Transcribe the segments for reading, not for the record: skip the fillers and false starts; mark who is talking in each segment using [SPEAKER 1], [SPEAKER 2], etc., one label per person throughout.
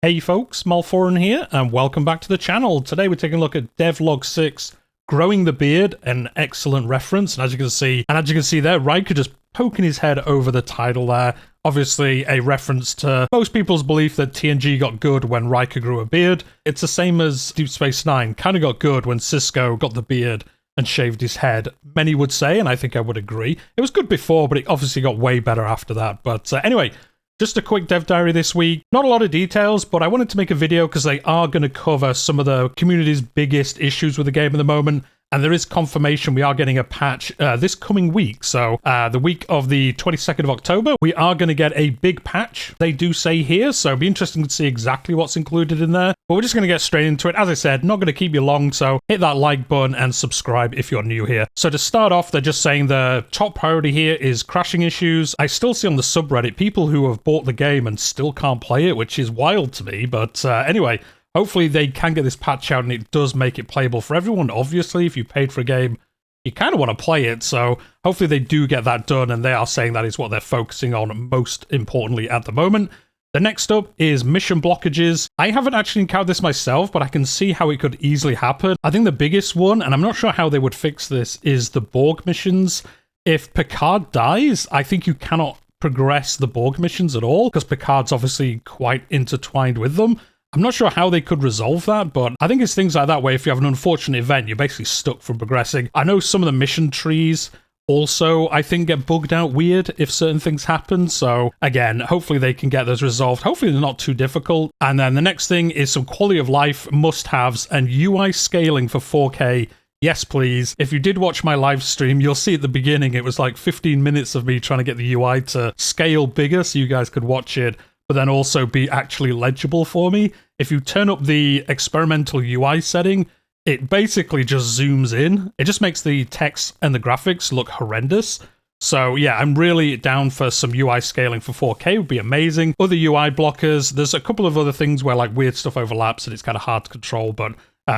[SPEAKER 1] Hey folks, Malforian here, and welcome back to the channel. Today we're taking a look at Devlog 6, Growing the Beard, an excellent reference. And as you can see there, Riker just poking his head over the title there. Obviously a reference to most people's belief that TNG got good when Riker grew a beard. It's the same as Deep Space Nine, kind of got good when Sisko got the beard and shaved his head. Many would say, and I think I would agree. It was good before, but it obviously got way better after that. But anyway, just a quick dev diary this week. Not a lot of details, but I wanted to make a video because they are going to cover some of the community's biggest issues with the game at the moment. And there is confirmation we are getting a patch this coming week. So the week of the 22nd of October, we are going to get a big patch, they do say here. So it'll be interesting to see exactly what's included in there. But we're just going to get straight into it. As I said, not going to keep you long, so hit that like button and subscribe if you're new here. So to start off, they're just saying the top priority here is crashing issues. I still see on the subreddit people who have bought the game and still can't play it, which is wild to me. But anyway, hopefully they can get this patch out and it does make it playable for everyone. Obviously, if you paid for a game, you kind of want to play it. So hopefully they do get that done, and they are saying that is what they're focusing on most importantly at the moment. The next up is mission blockages. I haven't actually encountered this myself, but I can see how it could easily happen. I think the biggest one, and I'm not sure how they would fix this, is the Borg missions. If Picard dies, I think you cannot progress the Borg missions at all, because Picard's obviously quite intertwined with them. I'm not sure how they could resolve that, but I think it's things like that where if you have an unfortunate event, you're basically stuck from progressing. I know some of the mission trees also, I think, get bugged out weird if certain things happen. So again, hopefully they can get those resolved. Hopefully they're not too difficult. And then the next thing is some quality of life must-haves and UI scaling for 4K. Yes, please. If you did watch my live stream, you'll see at the beginning, it was like 15 minutes of me trying to get the UI to scale bigger so you guys could watch it, but then also be actually legible for me. If you turn up the experimental UI setting, it basically just zooms in. It just makes the text and the graphics look horrendous. So yeah, I'm really down for some UI scaling for 4K, would be amazing. Other UI blockers, there's a couple of other things where like weird stuff overlaps and it's kind of hard to control, but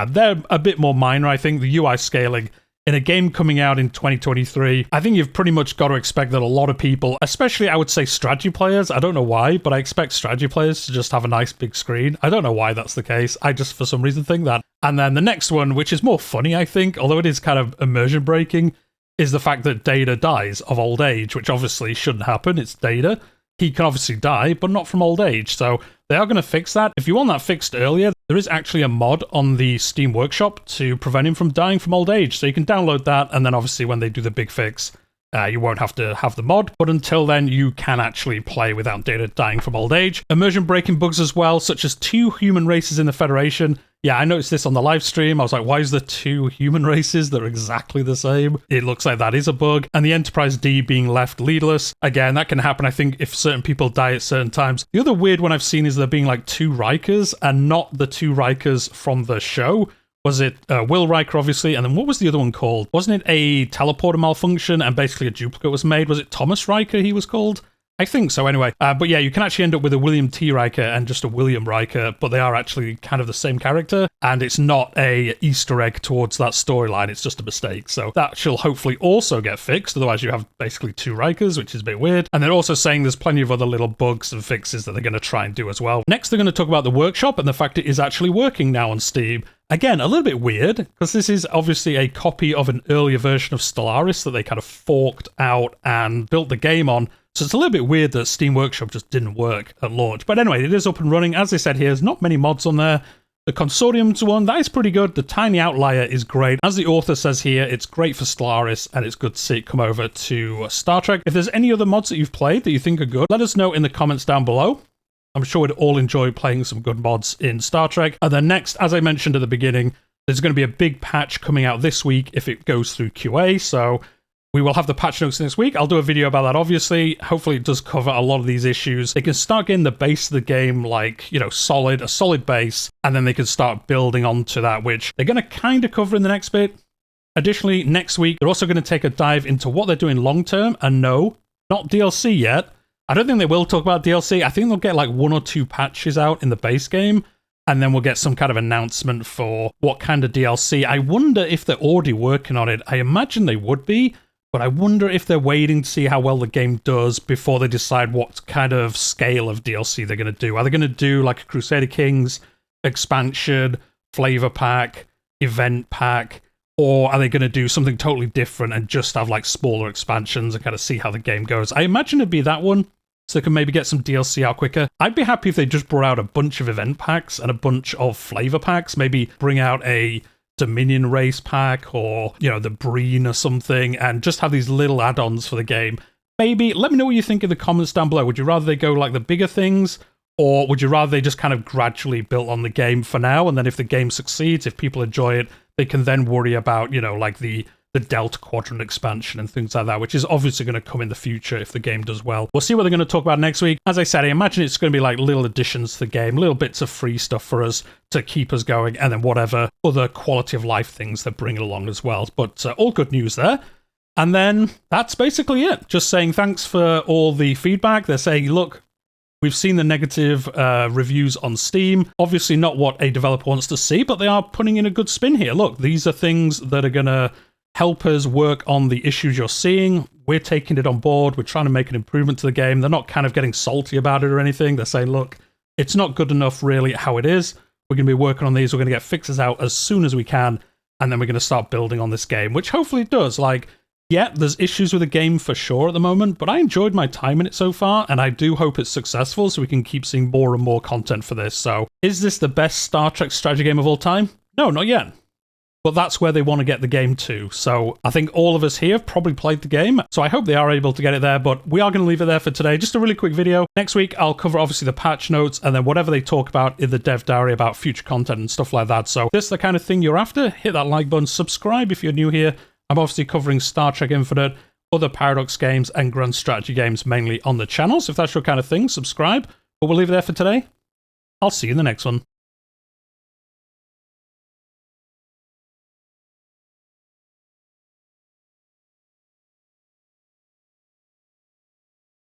[SPEAKER 1] they're a bit more minor, I think. The UI scaling in a game coming out in 2023, I think you've pretty much got to expect that a lot of people, especially I would say strategy players, I don't know why, but I expect strategy players to just have a nice big screen. I don't know why that's the case. I just for some reason think that. And then the next one, which is more funny, I think, although it is kind of immersion breaking, is the fact that Data dies of old age, which obviously shouldn't happen. It's Data. He can obviously die, but not from old age. So they are going to fix that. If you want that fixed earlier, there is actually a mod on the Steam Workshop to prevent him from dying from old age. So you can download that, and then obviously when they do the big fix, you won't have to have the mod. But until then, you can actually play without Data dying from old age. Immersion breaking bugs as well, such as 2 human races in the Federation. Yeah, I noticed this on the live stream. I was like, why is there 2 human races that are exactly the same? It looks like that is a bug. And the Enterprise D being left leaderless. Again, that can happen, I think, if certain people die at certain times. The other weird one I've seen is there being like 2 Rikers and not the 2 Rikers from the show. Was it Will Riker, obviously, and then what was the other one called? Wasn't it a teleporter malfunction and basically a duplicate was made? Was it Thomas Riker he was called? I think so anyway. But yeah, you can actually end up with a William T. Riker and just a William Riker, but they are actually kind of the same character, and it's not a Easter egg towards that storyline, it's just a mistake. So that shall hopefully also get fixed, otherwise you have basically 2 Rikers, which is a bit weird. And they're also saying there's plenty of other little bugs and fixes that they're going to try and do as well. Next, they're going to talk about the workshop and the fact it is actually working now on Steam. Again, a little bit weird, because this is obviously a copy of an earlier version of Stellaris that they kind of forked out and built the game on. So it's a little bit weird that Steam Workshop just didn't work at launch. But anyway, it is up and running. As I said here, there's not many mods on there. The Consortium's one, that is pretty good. The Tiny Outlier is great. As the author says here, it's great for Stellaris, and it's good to see it come over to Star Trek. If there's any other mods that you've played that you think are good, let us know in the comments down below. I'm sure we'd all enjoy playing some good mods in Star Trek. And then next, as I mentioned at the beginning, there's going to be a big patch coming out this week if it goes through QA. So we will have the patch notes this week. I'll do a video about that, obviously. Hopefully it does cover a lot of these issues. They can start getting the base of the game, like, you know, a solid base, and then they can start building onto that, which they're going to kind of cover in the next bit. Additionally, next week, they're also going to take a dive into what they're doing long-term, and no, not DLC yet. I don't think they will talk about DLC. I think they'll get like 1 or 2 patches out in the base game, and then we'll get some kind of announcement for what kind of DLC. I wonder if they're already working on it. I imagine they would be, but I wonder if they're waiting to see how well the game does before they decide what kind of scale of DLC they're going to do. Are they going to do like a Crusader Kings expansion, flavor pack, event pack, or are they going to do something totally different and just have like smaller expansions and kind of see how the game goes? I imagine it'd be that one, so they can maybe get some DLC out quicker. I'd be happy if they just brought out a bunch of event packs and a bunch of flavor packs, maybe bring out a Dominion race pack or, you know, the Breen or something, and just have these little add-ons for the game. Maybe let me know what you think in the comments down below. Would you rather they go like the bigger things, or would you rather they just kind of gradually build on the game for now, and then if the game succeeds, if people enjoy it, they can then worry about, you know, like the Delta Quadrant expansion and things like that, which is obviously going to come in the future if the game does well. We'll see what they're going to talk about next week. As I said, I imagine it's going to be like little additions to the game, little bits of free stuff for us to keep us going, and then whatever other quality of life things they bring along as well. But all good news there. And then that's basically it. Just saying thanks for all the feedback. They're saying, look, we've seen the negative reviews on Steam. Obviously not what a developer wants to see, but they are putting in a good spin here. Look, these are things that are going to help us work on the issues you're seeing. We're taking it on board. We're trying to make an improvement to the game. They're not kind of getting salty about it or anything. They're saying, look, it's not good enough really how it is. We're going to be working on these. We're going to get fixes out as soon as we can. And then we're going to start building on this game, which hopefully it does. Like, yeah, there's issues with the game for sure at the moment, but I enjoyed my time in it so far, and I do hope it's successful so we can keep seeing more and more content for this. So, is this the best Star Trek strategy game of all time? No, not yet. But that's where they want to get the game to. So I think all of us here have probably played the game, so I hope they are able to get it there, but we are going to leave it there for today. Just a really quick video. Next week, I'll cover obviously the patch notes and then whatever they talk about in the dev diary about future content and stuff like that. So if this is the kind of thing you're after, hit that like button, subscribe if you're new here. I'm obviously covering Star Trek Infinite, other Paradox games, and grand strategy games mainly on the channel. So if that's your kind of thing, subscribe. But we'll leave it there for today. I'll see you in the next one.